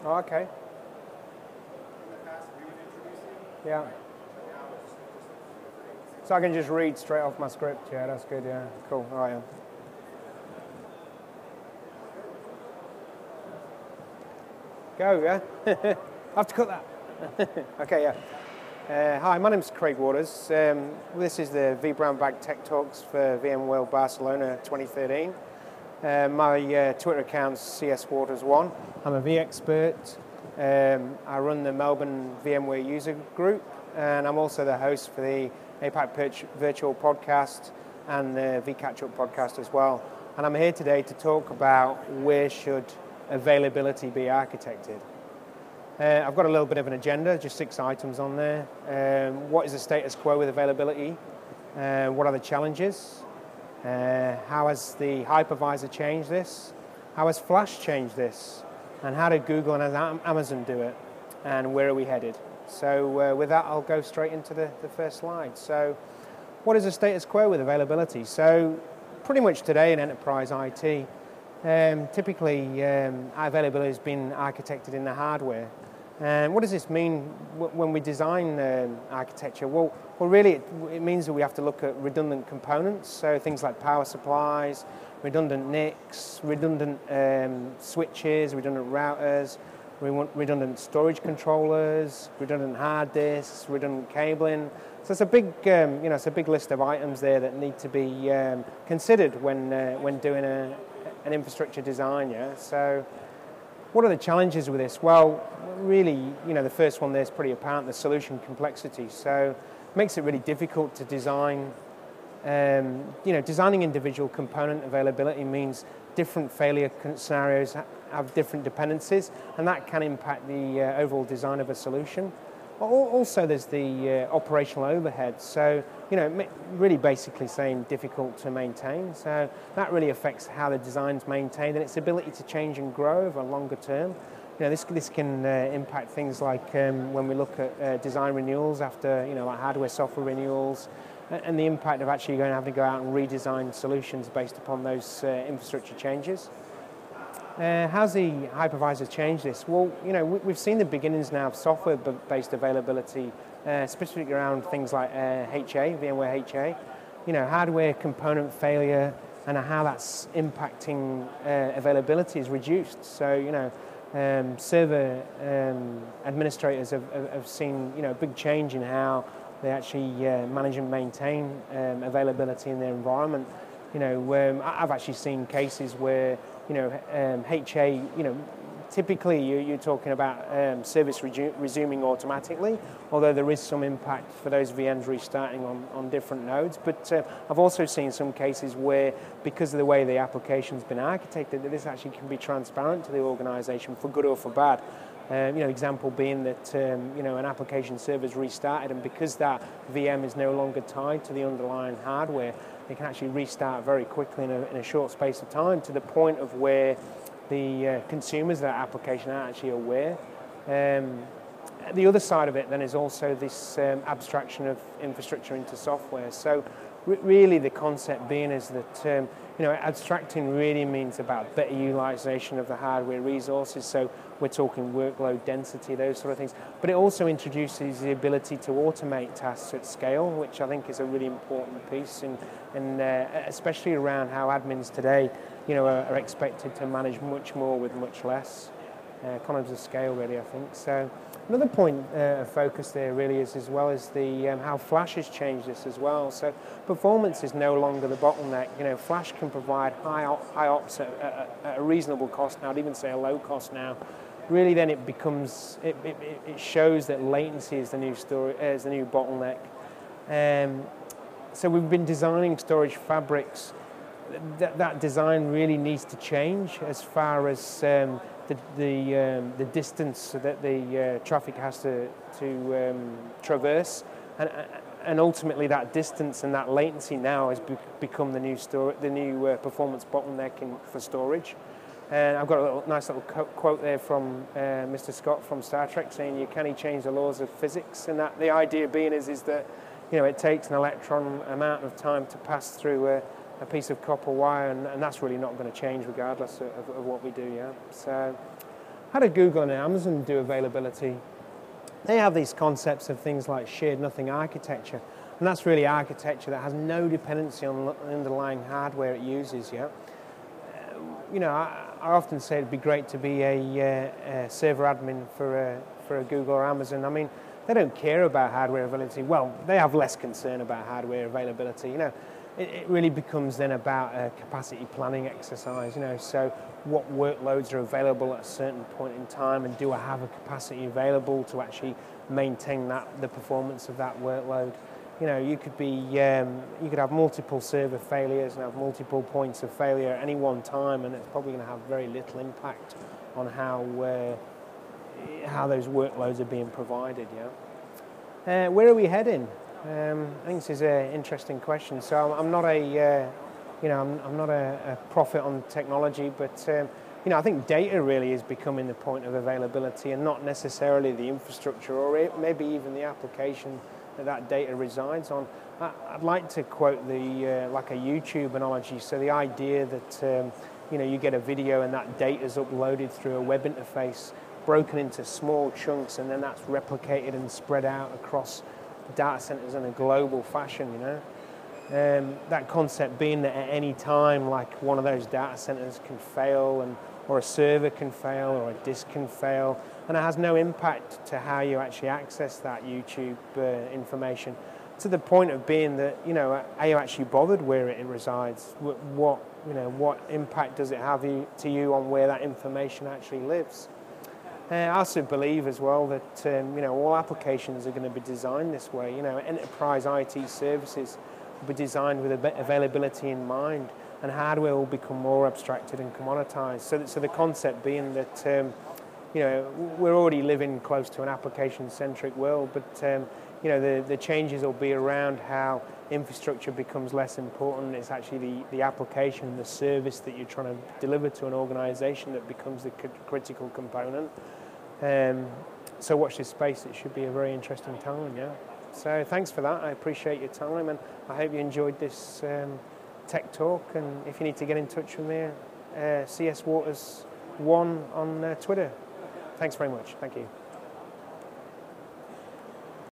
Oh, okay. Yeah. So I can just read straight off my script. Yeah, that's good. Yeah, cool. All right. Go. Yeah. I have to cut that. Okay. Yeah. Hi, my name's Craig Waters. This is the vBrownbag Tech Talks for VMworld Barcelona 2013. My Twitter account's cswaters1. I'm a V expert. I run the Melbourne VMware user group, and I'm also the host for the APAC Virtual Podcast and the vCatchup podcast as well. And I'm here today to talk about where should availability be architected. I've got a little bit of an agenda, just 6 items on there. What is the status quo with availability? What are the challenges? How has the hypervisor changed this? How has Flash changed this? And how did Google and Amazon do it? And where are we headed? So with that, I'll go straight into the first slide. So what is the status quo with availability? So pretty much today in enterprise IT, typically availability has been architected in the hardware. And what does this mean when we design architecture? Well, really it means that we have to look at redundant components, so things like power supplies, redundant NICs, redundant switches, redundant routers, redundant storage controllers, redundant hard disks, redundant cabling. So it's a big, it's a big list of items there that need to be considered when doing an infrastructure design. Yeah. So, what are the challenges with this? Well, really, the first one there is pretty apparent: the solution complexity. So, it makes it really difficult to design. Designing individual component availability means different failure scenarios have different dependencies, and that can impact the overall design of a solution. Also, there's the operational overhead. So, really basically saying difficult to maintain. So that really affects how the design's maintained and its ability to change and grow over a longer term. This can impact things like when we look at design renewals after, like hardware, software renewals, and the impact of actually going to have to go out and redesign solutions based upon those infrastructure changes. How's the hypervisor changed this? Well, we've seen the beginnings now of software-based availability, specifically around things like VMware HA. Hardware component failure and how that's impacting availability is reduced. So, server administrators have seen, a big change in how they actually manage and maintain availability in their environment. I've actually seen cases where HA, typically you're talking about service resuming automatically, although there is some impact for those VMs restarting on different nodes. But I've also seen some cases where, because of the way the application's been architected, that this actually can be transparent to the organization for good or for bad. Example being that, an application server's restarted, and because that VM is no longer tied to the underlying hardware, they can actually restart very quickly in a short space of time, to the point of where the consumers of that application are actually aware. The other side of it then is also this abstraction of infrastructure into software. So really the concept being is that abstracting really means about better utilization of the hardware resources. So we're talking workload density, those sort of things. But it also introduces the ability to automate tasks at scale, which I think is a really important piece, and especially around how admins today, are expected to manage much more with much less. Economies of scale, really, I think. So another point of focus there really is, as well as the how Flash has changed this as well. So performance is no longer the bottleneck. Flash can provide high ops at a reasonable cost now. I'd even say a low cost now. Really, then it becomes it shows that latency is the new bottleneck. So we've been designing storage fabrics. That design really needs to change as far as the distance that the traffic has to traverse, and ultimately that distance and that latency now has become the new performance bottleneck for storage. And I've got a nice little quote there from Mr. Scott from Star Trek saying, "You can't change the laws of physics," and that the idea being is that it takes an electron amount of time to pass through a piece of copper wire, and that's really not going to change regardless of what we do. Yeah. So how do Google and Amazon do availability? They have these concepts of things like shared nothing architecture, and that's really architecture that has no dependency on the underlying hardware it uses. Yeah, I often say it'd be great to be a server admin for a Google or Amazon. I mean, they don't care about hardware availability. Well, they have less concern about hardware availability. It really becomes then about a capacity planning exercise. So what workloads are available at a certain point in time, and do I have a capacity available to actually maintain the performance of that workload? You could have multiple server failures and have multiple points of failure at any one time, and it's probably going to have very little impact on how those workloads are being provided. Yeah. Where are we heading? I think this is an interesting question. So I'm not a prophet on technology, but I think data really is becoming the point of availability, and not necessarily the infrastructure or maybe even the application that data resides on. I'd like to quote like a YouTube analogy. So the idea that you get a video and that data is uploaded through a web interface, broken into small chunks, and then that's replicated and spread out across data centers in a global fashion. That concept being that at any time, like, one of those data centers can fail, or a server can fail, or a disk can fail, and it has no impact to how you actually access that YouTube information, to the point of being that, are you actually bothered where it resides? What impact does it have to you on where that information actually lives? I also believe as well that all applications are going to be designed this way. Enterprise IT services will be designed with availability in mind, and hardware will become more abstracted and commoditized. So the concept being that we're already living close to an application-centric world, but the changes will be around how infrastructure becomes less important. It's actually the application, the service that you're trying to deliver to an organization that becomes the critical component. So watch this space. It should be a very interesting time, yeah. So thanks for that. I appreciate your time, and I hope you enjoyed this tech talk. And if you need to get in touch with me, CS Waters 1 on Twitter. Thanks very much. Thank you.